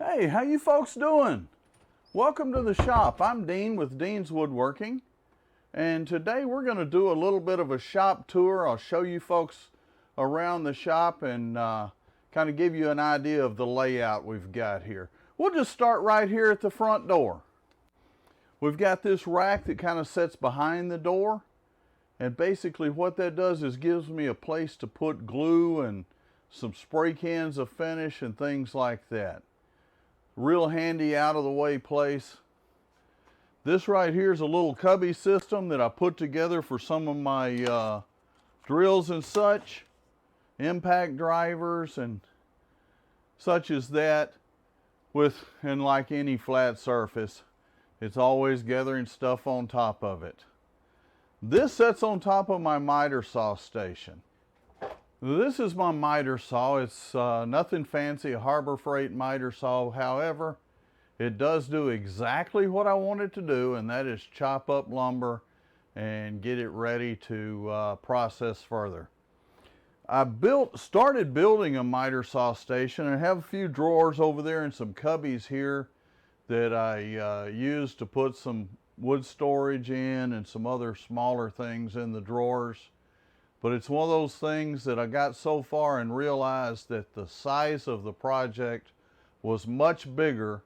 Hey, how you folks doing? Welcome to the shop. I'm Dean with Dean's Woodworking, and today we're going to do a little bit of a shop tour. I'll show you folks around the shop and kind of give you an idea of the layout we've got here. We'll just start right here at the front door. We've got this rack that kind of sits behind the door, and basically what that does is gives me a place to put glue and some spray cans of finish and things like that. Real handy, out of the way place. This right here is a little cubby system that I put together for some of my drills and such, impact drivers and such as that. And like any flat surface, it's always gathering stuff on top of it. This sits on top of my miter saw station. This is my miter saw. It's nothing fancy, a Harbor Freight miter saw. However, it does do exactly what I want it to do, and that is chop up lumber and get it ready to process further. I started building a miter saw station and have a few drawers over there and some cubbies here that I use to put some wood storage in and some other smaller things in the drawers. But it's one of those things that I got so far and realized that the size of the project was much bigger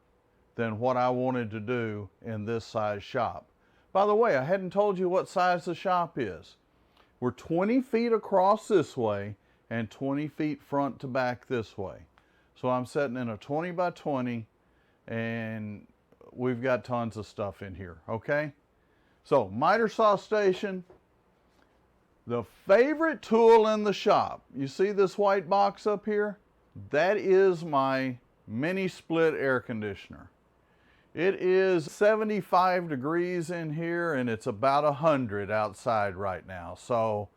than what I wanted to do in this size shop. By the way, I hadn't told you what size the shop is. We're 20 feet across this way and 20 feet front to back this way. So I'm sitting in a 20 by 20 and we've got tons of stuff in here, okay? So miter saw station. The favorite tool in the shop, you see this white box up here? That is my mini split air conditioner. It is 75 degrees in here and it's about 100 outside right now. So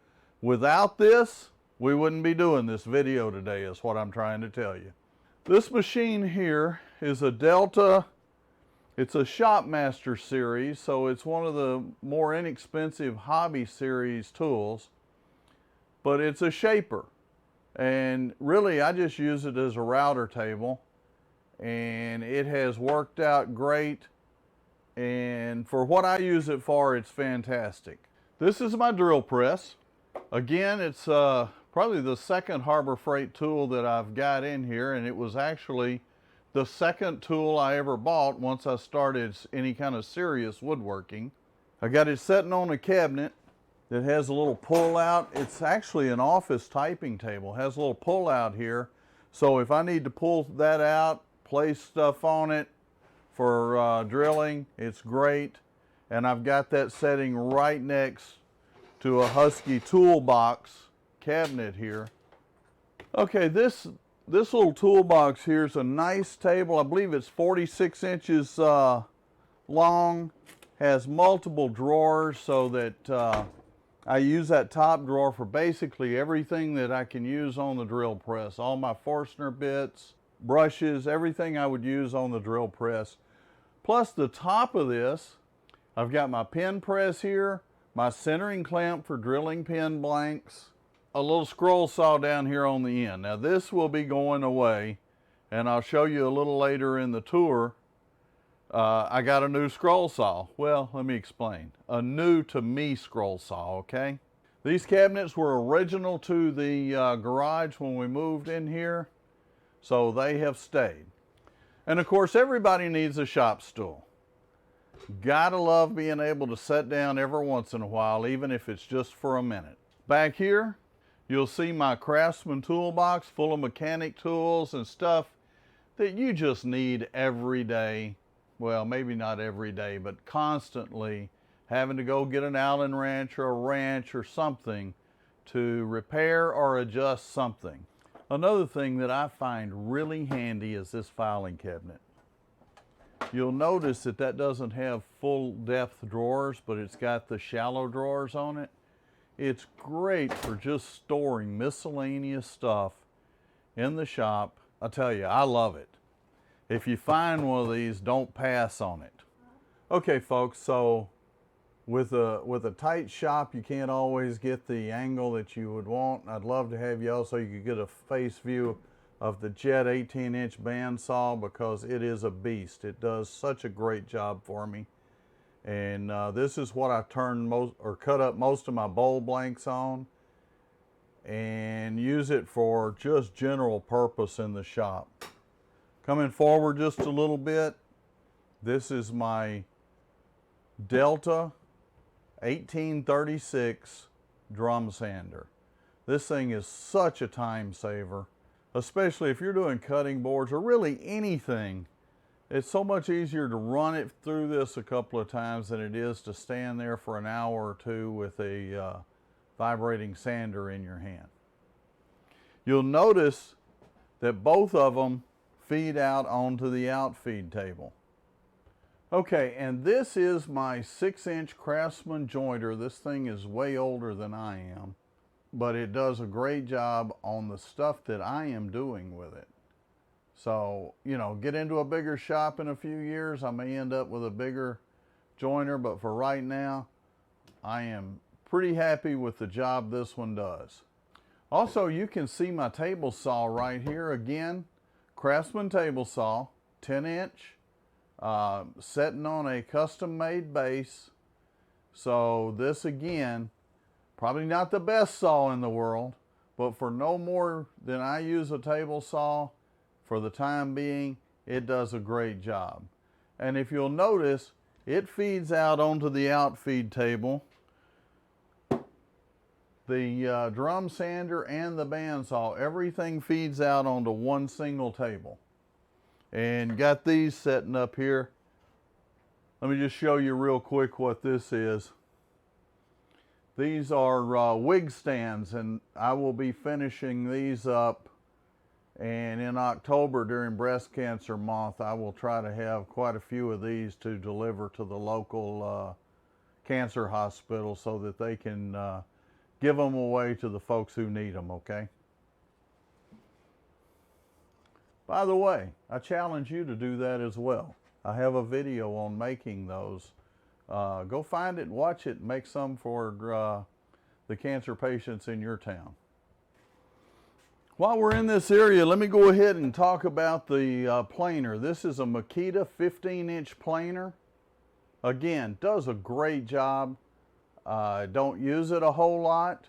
without this, we wouldn't be doing this video today, is what I'm trying to tell you. This machine here is a Delta. It's a Shopmaster series, so it's one of the more inexpensive hobby series tools, but it's a shaper. And really, I just use it as a router table, and it has worked out great. And for what I use it for, it's fantastic. This is my drill press. Again, it's probably the second Harbor Freight tool that I've got in here, and it was actually the second tool I ever bought once I started any kind of serious woodworking. I got it sitting on a cabinet that has a little pull out. It's actually an office typing table. It has a little pull out here. So if I need to pull that out, place stuff on it for drilling, it's great. And I've got that setting right next to a Husky toolbox cabinet here. Okay, this little toolbox here is a nice table. I believe it's 46 inches long, has multiple drawers so that I use that top drawer for basically everything that I can use on the drill press. All my Forstner bits, brushes, everything I would use on the drill press. Plus the top of this, I've got my pen press here, my centering clamp for drilling pen blanks, a little scroll saw down here on the end. Now this will be going away, and I'll show you a little later in the tour. I got a new scroll saw. Well, let me explain. A new to me scroll saw, okay? These cabinets were original to the garage when we moved in here, so they have stayed. And of course, everybody needs a shop stool. Gotta love being able to sit down every once in a while, even if it's just for a minute. Back here, you'll see my Craftsman Toolbox full of mechanic tools and stuff that you just need every day. Well, maybe not every day, but constantly having to go get an Allen wrench or a wrench or something to repair or adjust something. Another thing that I find really handy is this filing cabinet. You'll notice that that doesn't have full depth drawers, but it's got the shallow drawers on it. It's great for just storing miscellaneous stuff in the shop. I tell you, I love it. If you find one of these, don't pass on it. Okay, folks, so with a tight shop, you can't always get the angle that you would want. I'd love to have you also, you could get a face view of the Jet 18-inch bandsaw because it is a beast. It does such a great job for me. And this is what I cut up most of my bowl blanks on, and use it for just general purpose in the shop. Coming forward just a little bit, this is my Delta 1836 drum sander. This thing is such a time saver, especially if you're doing cutting boards or really anything. It's so much easier to run it through this a couple of times than it is to stand there for an hour or two with a vibrating sander in your hand. You'll notice that both of them feed out onto the outfeed table. Okay, and this is my 6-inch Craftsman jointer. This thing is way older than I am, but it does a great job on the stuff that I am doing with it. So, you know, get into a bigger shop in a few years, I may end up with a bigger jointer, but for right now, I am pretty happy with the job this one does. Also, you can see my table saw right here. Again, Craftsman Table Saw, 10-inch, sitting on a custom-made base. So this, again, probably not the best saw in the world, but for no more than I use a table saw, for the time being, it does a great job. And if you'll notice, it feeds out onto the outfeed table. The drum sander and the bandsaw, everything feeds out onto one single table. And got these setting up here. Let me just show you real quick what this is. These are wig stands, and I will be finishing these up. And in October, during Breast Cancer Month, I will try to have quite a few of these to deliver to the local cancer hospital so that they can give them away to the folks who need them, okay? By the way, I challenge you to do that as well. I have a video on making those. Go find it, watch it, make some for the cancer patients in your town. While we're in this area, let me go ahead and talk about the planer. This is a Makita 15-inch planer. Again, does a great job. Don't use it a whole lot,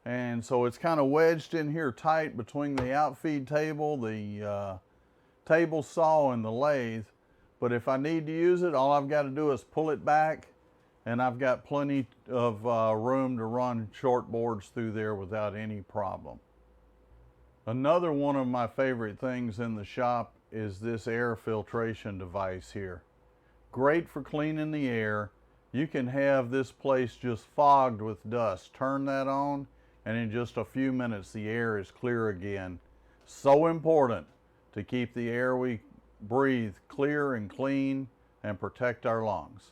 and so it's kind of wedged in here tight between the outfeed table, the table saw, and the lathe. But if I need to use it, all I've got to do is pull it back, and I've got plenty of room to run short boards through there without any problem. Another one of my favorite things in the shop is this air filtration device here. Great for cleaning the air. You can have this place just fogged with dust. Turn that on, and in just a few minutes the air is clear again. So important to keep the air we breathe clear and clean and protect our lungs.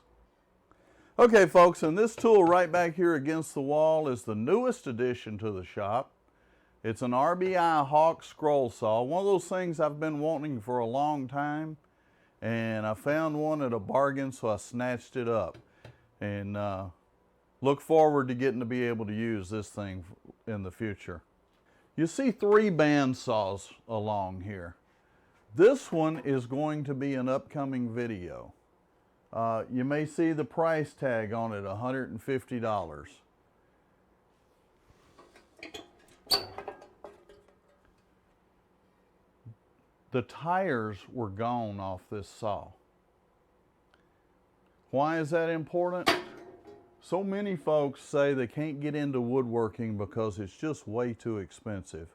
Okay folks, and this tool right back here against the wall is the newest addition to the shop. It's an Rbi Hawk Scroll Saw, one of those things I've been wanting for a long time, and I found one at a bargain, so I snatched it up. And look forward to getting to be able to use this thing in the future. You see 3 band saws along here. This one is going to be an upcoming video. You may see the price tag on it, $150. The tires were gone off this saw. Why is that important? So many folks say they can't get into woodworking because it's just way too expensive.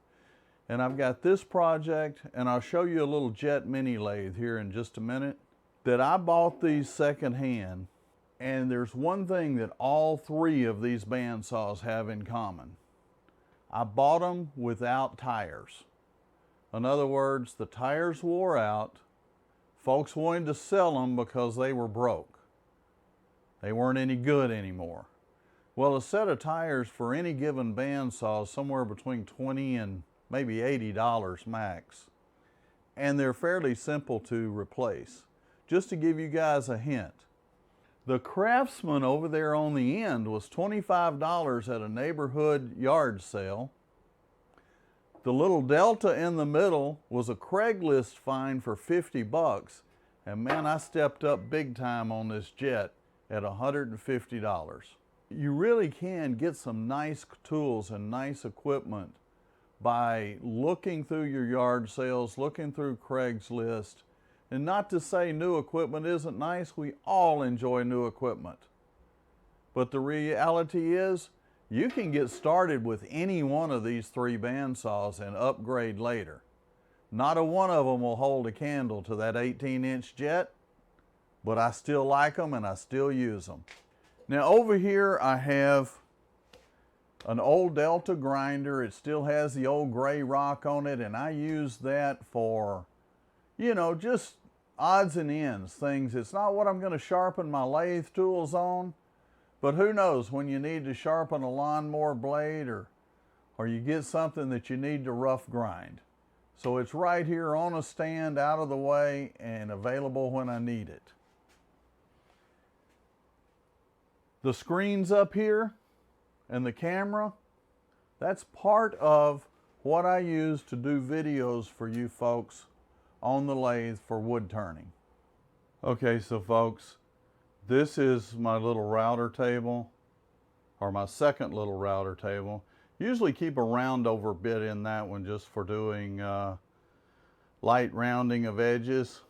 And I've got this project, and I'll show you a little Jet Mini Lathe here in just a minute, that I bought these secondhand, and there's one thing that all 3 of these band saws have in common. I bought them without tires. In other words, the tires wore out. Folks wanted to sell them because they were broke. They weren't any good anymore. Well, a set of tires for any given bandsaw is somewhere between $20 and maybe $80 max. And they're fairly simple to replace. Just to give you guys a hint, the Craftsman over there on the end was $25 at a neighborhood yard sale. The little Delta in the middle was a Craigslist find for 50 bucks. And man, I stepped up big time on this jet at $150. You really can get some nice tools and nice equipment by looking through your yard sales, looking through Craigslist. And not to say new equipment isn't nice, we all enjoy new equipment. But the reality is, you can get started with any one of these 3 bandsaws and upgrade later. Not a one of them will hold a candle to that 18-inch jet, but I still like them and I still use them. Now over here I have an old Delta grinder. It still has the old gray rock on it, and I use that for, you know, just odds and ends, things. It's not what I'm going to sharpen my lathe tools on, but who knows when you need to sharpen a lawnmower blade or you get something that you need to rough grind. So it's right here on a stand, out of the way, and available when I need it. The screens up here and the camera, that's part of what I use to do videos for you folks on the lathe for wood turning. Okay, so folks, this is my little router table, or my second little router table. Usually keep a round over bit in that one just for doing light rounding of edges.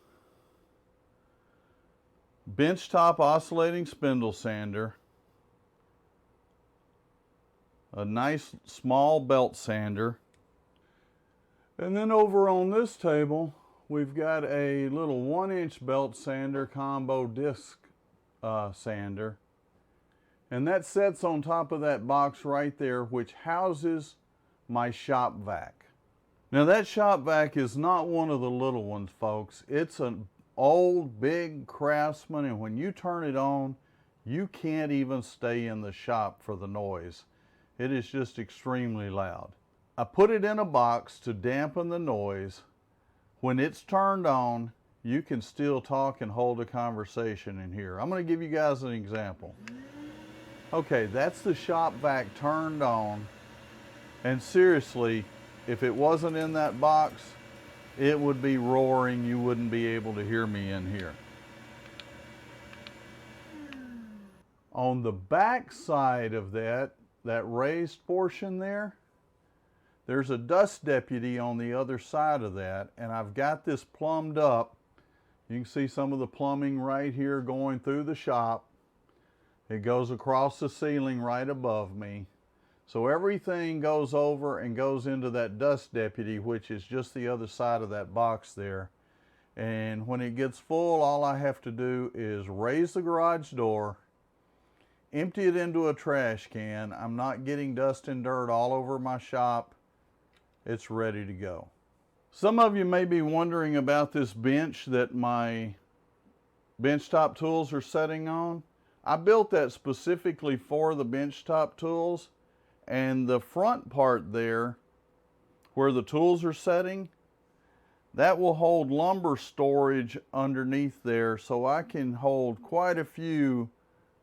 Benchtop oscillating spindle sander. A nice small belt sander. And then over on this table, we've got a little 1-inch belt sander combo disc sander. And that sits on top of that box right there, which houses my shop vac. Now that shop vac is not one of the little ones, folks. It's an old big Craftsman, and when you turn it on, you can't even stay in the shop for the noise. It is just extremely loud. I put it in a box to dampen the noise. When it's turned on, you can still talk and hold a conversation in here. I'm going to give you guys an example. Okay, that's the shop vac turned on, and seriously, if it wasn't in that box, it would be roaring. You wouldn't be able to hear me in here. On the back side of that raised portion there's a dust deputy on the other side of that, and I've got this plumbed up. You can see some of the plumbing right here going through the shop. It goes across the ceiling right above me. So everything goes over and goes into that dust deputy, which is just the other side of that box there. And when it gets full, all I have to do is raise the garage door, empty it into a trash can. I'm not getting dust and dirt all over my shop. It's ready to go. Some of you may be wondering about this bench that my benchtop tools are setting on. I built that specifically for the benchtop tools, and the front part there where the tools are setting, that will hold lumber storage underneath there, so I can hold quite a few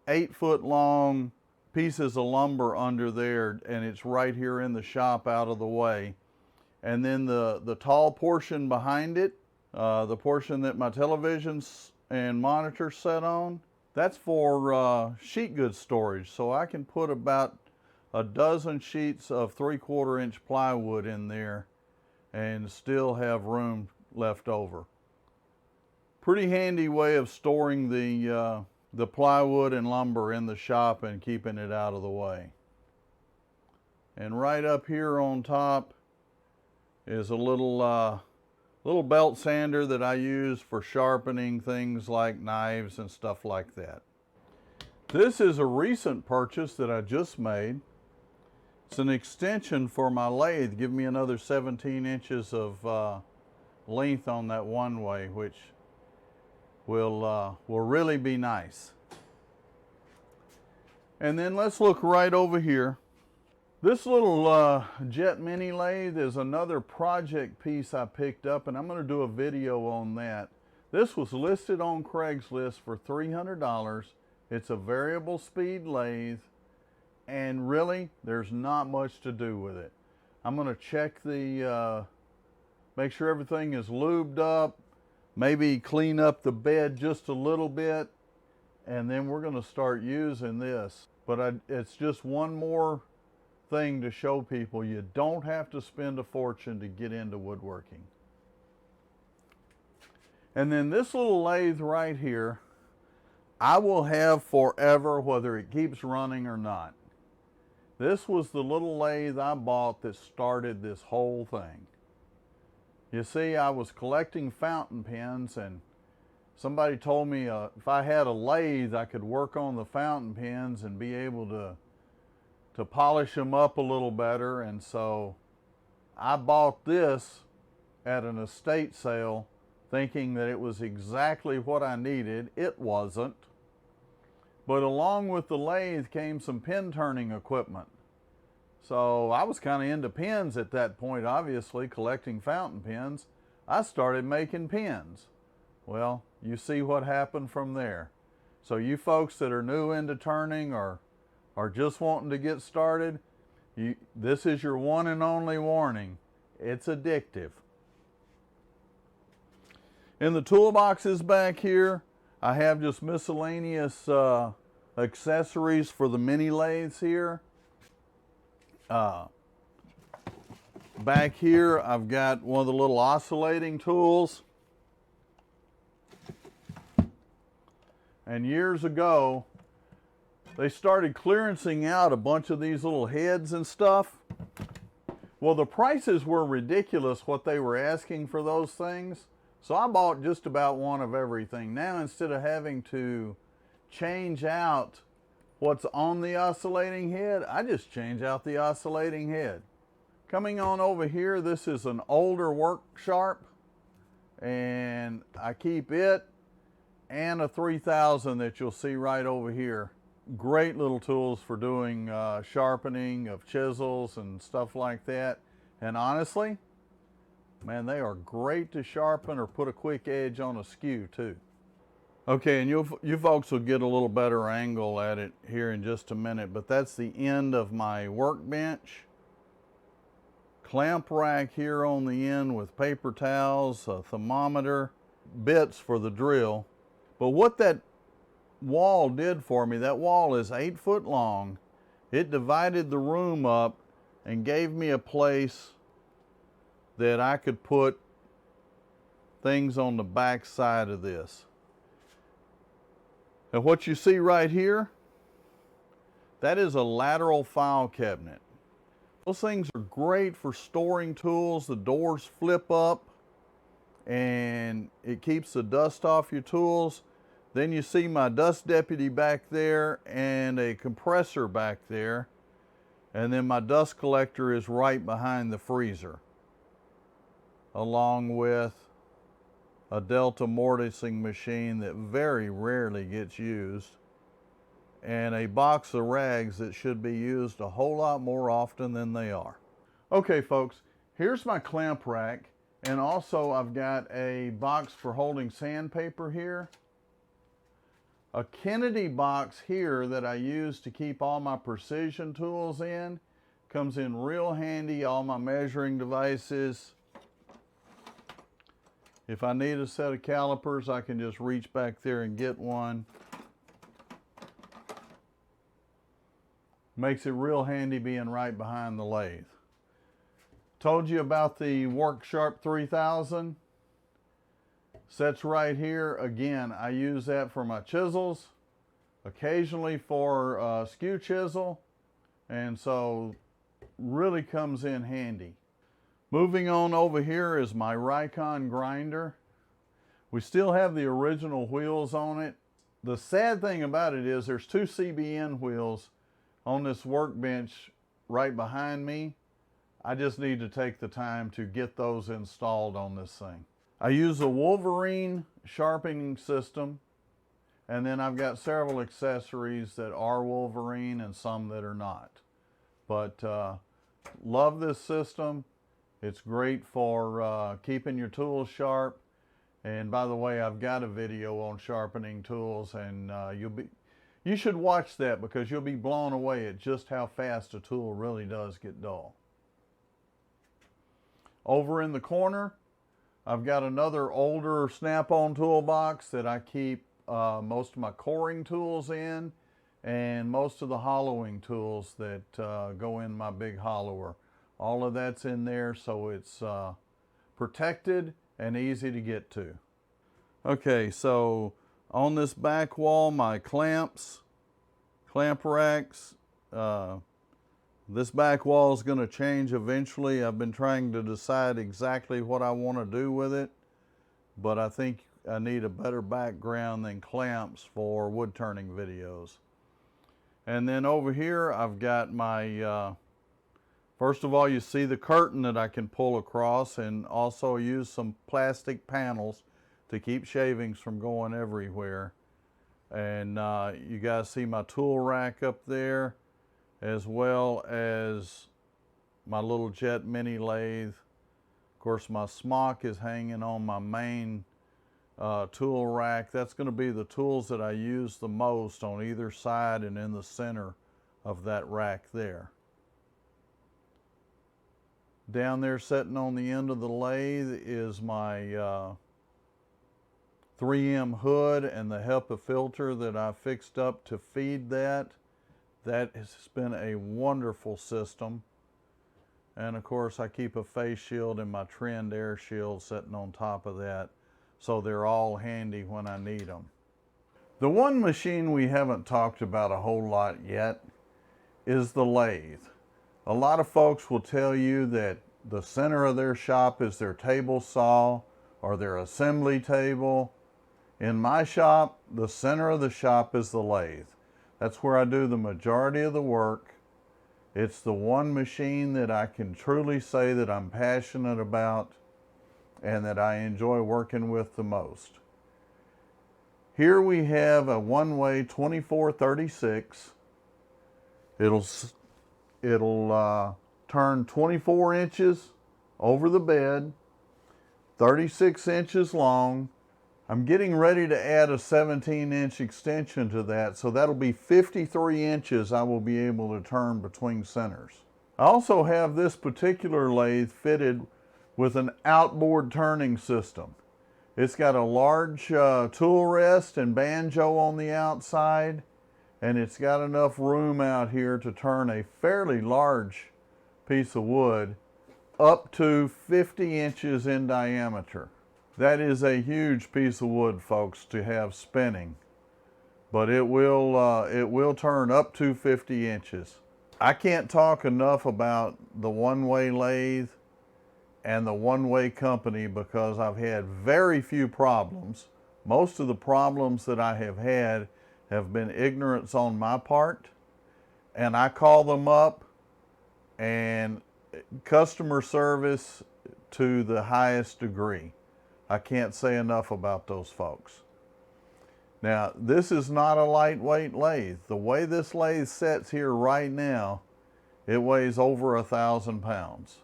8-foot long pieces of lumber under there, and it's right here in the shop out of the way. And then the tall portion behind it, the portion that my televisions and monitors set on, that's for sheet goods storage. So I can put about a dozen sheets of 3/4 inch plywood in there and still have room left over. Pretty handy way of storing the plywood and lumber in the shop and keeping it out of the way. And right up here on top is a little belt sander that I use for sharpening things like knives and stuff like that. This is a recent purchase that I just made. It's an extension for my lathe. Give me another 17 inches of length on that one way, which will really be nice. And then let's look right over here. This little jet mini lathe is another project piece I picked up, and I'm going to do a video on that. This was listed on Craigslist for $300. It's a variable speed lathe, and really there's not much to do with it. I'm going to check the, make sure everything is lubed up, maybe clean up the bed just a little bit, and then we're going to start using this. But it's just one more thing to show people you don't have to spend a fortune to get into woodworking. And then this little lathe right here, I will have forever, whether it keeps running or not. This was the little lathe I bought that started this whole thing. You see, I was collecting fountain pens, and somebody told me if I had a lathe, I could work on the fountain pens and be able to polish them up a little better. And so I bought this at an estate sale thinking that it was exactly what I needed. It wasn't. But along with the lathe came some pen turning equipment. So I was kind of into pens at that point, obviously, collecting fountain pens. I started making pens. Well, you see what happened from there. So you folks that are new into turning or just wanting to get started, this is your one and only warning. It's addictive. In the toolboxes back here, I have just miscellaneous accessories for the mini lathes here. Back here, I've got one of the little oscillating tools. And years ago, they started clearancing out a bunch of these little heads and stuff. Well, the prices were ridiculous what they were asking for those things. So I bought just about one of everything. Now, instead of having to change out what's on the oscillating head, I just change out the oscillating head. Coming on over here, this is an older work sharp, and I keep it and a 3000 that you'll see right over here. Great little tools for doing sharpening of chisels and stuff like that. And honestly, man, they are great to sharpen or put a quick edge on a skew too. Okay, and you folks will get a little better angle at it here in just a minute, but that's the end of my workbench. Clamp rack here on the end with paper towels, a thermometer, bits for the drill. But what that wall did for me, that wall is 8 foot long. It divided the room up and gave me a place that I could put things on the back side of this. And what you see right here, that is a lateral file cabinet. Those things are great for storing tools. The doors flip up and it keeps the dust off your tools. Then you see my dust deputy back there and a compressor back there. And then my dust collector is right behind the freezer, along with a Delta mortising machine that very rarely gets used, and a box of rags that should be used a whole lot more often than they are. Okay folks, here's my clamp rack, and also I've got a box for holding sandpaper here. A Kennedy box here that I use to keep all my precision tools in. Comes in real handy, all my measuring devices. If I need a set of calipers, I can just reach back there and get one. Makes it real handy being right behind the lathe. Told you about the Work Sharp 3000. Sets right here. Again, I use that for my chisels, occasionally for skew chisel, and so really comes in handy. Moving on over here is my Rikon Grinder. We still have the original wheels on it. The sad thing about it is there's 2 CBN wheels on this workbench right behind me. I just need to take the time to get those installed on this thing. I use a Wolverine sharpening system, and then I've got several accessories that are Wolverine and some that are not. But love this system. It's great for keeping your tools sharp. And by the way, I've got a video on sharpening tools, and you should watch that because you'll be blown away at just how fast a tool really does get dull. Over in the corner, I've got another older snap-on toolbox that I keep most of my coring tools in, and most of the hollowing tools that go in my big hollower. All of that's in there, so it's protected and easy to get to. Okay, so on this back wall, my clamp racks. This back wall is going to change eventually. I've been trying to decide exactly what I want to do with it, but I think I need a better background than clamps for wood turning videos. And then over here I've got my, first of all, you see the curtain that I can pull across, and also use some plastic panels to keep shavings from going everywhere. And you guys see my tool rack up there, as well as my little jet mini lathe. Of course, my smock is hanging on my main tool rack. That's going to be the tools that I use the most on either side and in the center of that rack there. Down there sitting on the end of the lathe is my 3M hood and the HEPA filter that I fixed up to feed that. That has been a wonderful system. And of course, I keep a face shield and my Trend air shield sitting on top of that, so they're all handy when I need them. The one machine we haven't talked about a whole lot yet is the lathe. A lot of folks will tell you that the center of their shop is their table saw or their assembly table. In my shop, the center of the shop is the lathe. That's where I do the majority of the work. It's the one machine that I can truly say that I'm passionate about and that I enjoy working with the most. Here we have a one-way 2436. It'll turn 24 inches over the bed, 36 inches long. I'm getting ready to add a 17-inch extension to that, so that'll be 53 inches I will be able to turn between centers. I also have this particular lathe fitted with an outboard turning system. It's got a large tool rest and banjo on the outside, and it's got enough room out here to turn a fairly large piece of wood up to 50 inches in diameter. That is a huge piece of wood, folks, to have spinning, but it will turn up to 50 inches. I can't talk enough about the one-way lathe and the one-way company because I've had very few problems. Most of the problems that I have had have been ignorance on my part, and I call them up, and customer service to the highest degree. I can't say enough about those folks. Now, this is not a lightweight lathe. The way this lathe sits here right now, it weighs over 1,000 pounds.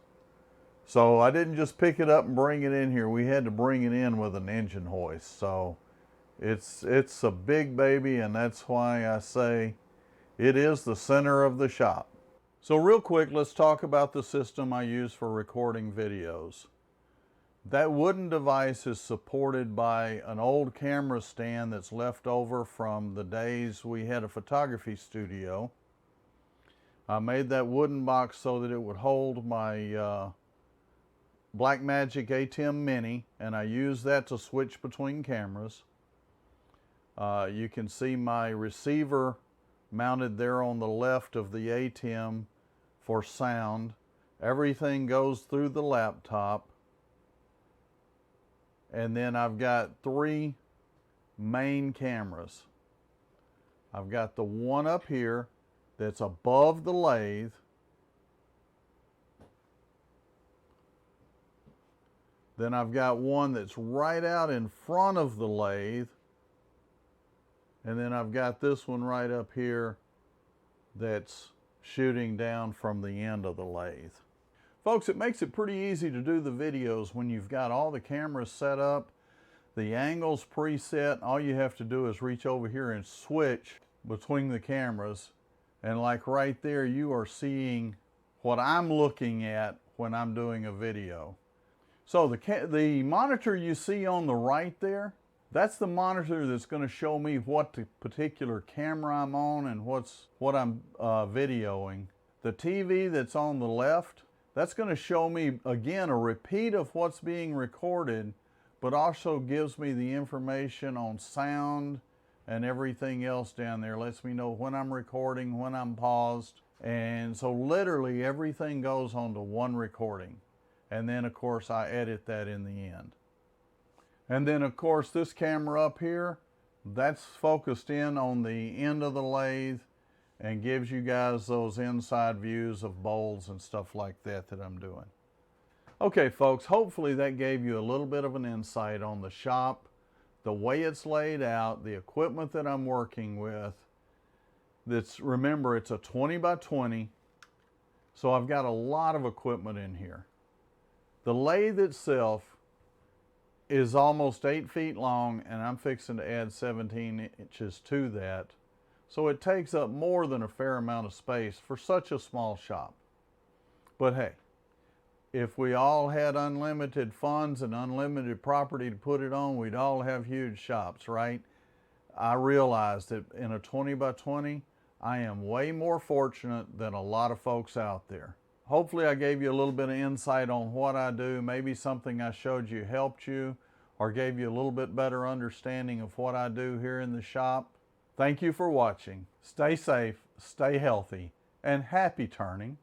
So I didn't just pick it up and bring it in here. We had to bring it in with an engine hoist. So it's a big baby, and that's why I say it is the center of the shop. So real quick, let's talk about the system I use for recording videos. That wooden device is supported by an old camera stand that's left over from the days we had a photography studio. I made that wooden box so that it would hold my Blackmagic ATEM Mini, and I use that to switch between cameras. You can see my receiver mounted there on the left of the ATEM for sound. Everything goes through the laptop. And then I've got 3 main cameras. I've got the one up here that's above the lathe. Then I've got one that's right out in front of the lathe. And then I've got this one right up here that's shooting down from the end of the lathe. Folks, it makes it pretty easy to do the videos when you've got all the cameras set up, the angles preset. All you have to do is reach over here and switch between the cameras. And like right there, you are seeing what I'm looking at when I'm doing a video. So the monitor you see on the right there, that's the monitor that's going to show me what the particular camera I'm on and what I'm videoing. The TV that's on the left, that's going to show me, again, a repeat of what's being recorded, but also gives me the information on sound and everything else down there. Lets me know when I'm recording, when I'm paused. And so literally everything goes onto one recording. And then of course I edit that in the end. And then of course this camera up here, that's focused in on the end of the lathe and gives you guys those inside views of bowls and stuff like that I'm doing. Okay folks, hopefully that gave you a little bit of an insight on the shop, the way it's laid out, the equipment that I'm working with. Remember, it's a 20 by 20, so I've got a lot of equipment in here. The lathe itself is almost 8 feet long, and I'm fixing to add 17 inches to that. So it takes up more than a fair amount of space for such a small shop. But hey, if we all had unlimited funds and unlimited property to put it on, we'd all have huge shops, right? I realize that in a 20 by 20, I am way more fortunate than a lot of folks out there. Hopefully I gave you a little bit of insight on what I do. Maybe something I showed you helped you or gave you a little bit better understanding of what I do here in the shop. Thank you for watching. Stay safe, stay healthy, and happy turning.